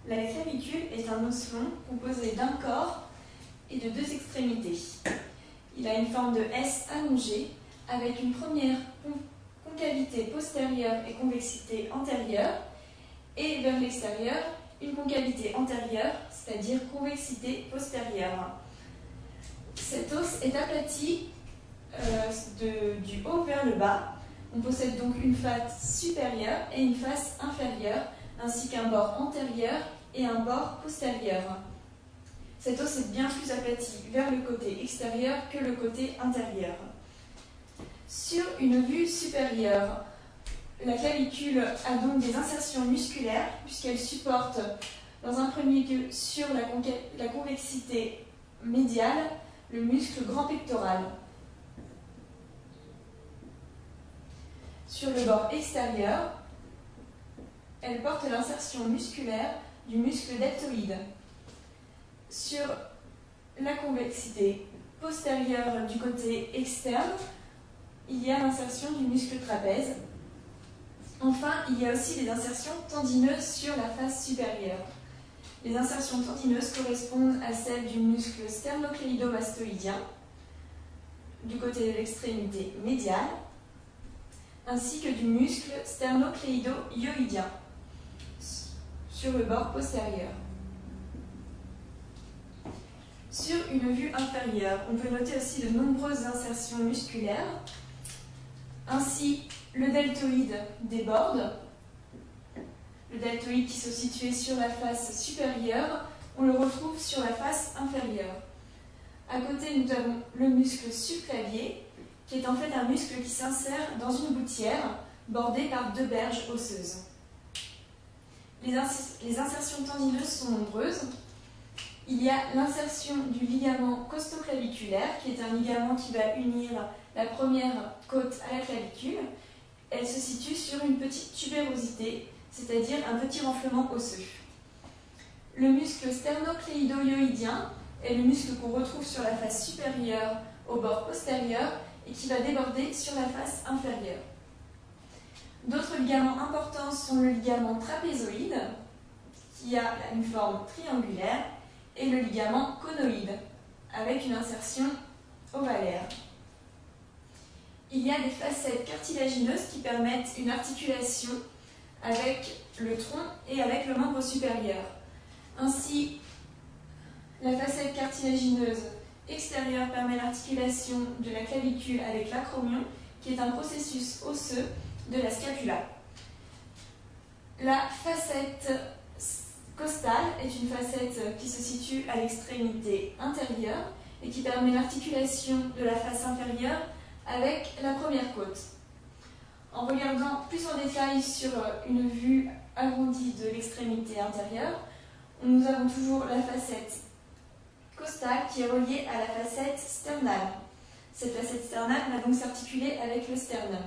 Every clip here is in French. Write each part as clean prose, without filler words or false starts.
La clavicule est un os long composé d'un corps et de deux extrémités. Il a une forme de S allongée avec une première concavité postérieure et convexité antérieure, et vers l'extérieur, une concavité antérieure, c'est-à-dire convexité postérieure. Cet os est aplati du haut vers le bas. On possède donc une face supérieure et une face inférieure, ainsi qu'un bord antérieur et un bord postérieur. Cet os est bien plus aplati vers le côté extérieur que le côté intérieur. Sur une vue supérieure, la clavicule a donc des insertions musculaires, puisqu'elle supporte, dans un premier lieu, sur la convexité médiale, le muscle grand pectoral. Sur le bord extérieur, elle porte l'insertion musculaire du muscle deltoïde. Sur la convexité postérieure du côté externe, il y a l'insertion du muscle trapèze. Enfin, il y a aussi des insertions tendineuses sur la face supérieure. Les insertions tendineuses correspondent à celles du muscle sternocléido-mastoïdien, du côté de l'extrémité médiale, ainsi que du muscle sternocléido-hyoïdien, sur le bord postérieur. Sur une vue inférieure, on peut noter aussi de nombreuses insertions musculaires. Ainsi, le deltoïde déborde. Le deltoïde qui se situait sur la face supérieure, on le retrouve sur la face inférieure. À côté, nous avons le muscle subclavier, qui est en fait un muscle qui s'insère dans une gouttière bordée par deux berges osseuses. Les insertions tendineuses sont nombreuses. Il y a l'insertion du ligament costoclaviculaire, qui est un ligament qui va unir la première côte à la clavicule. Elle se situe sur une petite tubérosité, c'est-à-dire un petit renflement osseux. Le muscle sternocléido-hyoïdien est le muscle qu'on retrouve sur la face supérieure au bord postérieur et qui va déborder sur la face inférieure. D'autres ligaments importants sont le ligament trapézoïde, qui a une forme triangulaire, et le ligament conoïde, avec une insertion ovalaire. Il y a des facettes cartilagineuses qui permettent une articulation avec le tronc et avec le membre supérieur. Ainsi, la facette cartilagineuse extérieure permet l'articulation de la clavicule avec l'acromion, qui est un processus osseux de la scapula. La facette costale est une facette qui se situe à l'extrémité intérieure et qui permet l'articulation de la face inférieure avec la première côte. En regardant plus en détail sur une vue arrondie de l'extrémité intérieure, nous avons toujours la facette costale qui est reliée à la facette sternale. Cette facette sternale va donc s'articuler avec le sternum.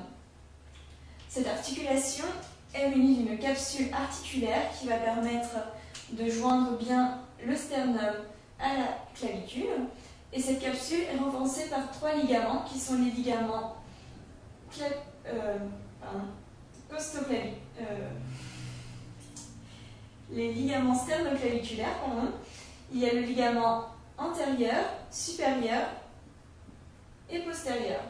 Cette articulation est munie d'une capsule articulaire qui va permettre de joindre bien le sternum à la clavicule. Et cette capsule est renforcée par trois ligaments qui sont les ligaments les ligaments sternoclaviculaires. Il y a le ligament antérieur, supérieur et postérieur.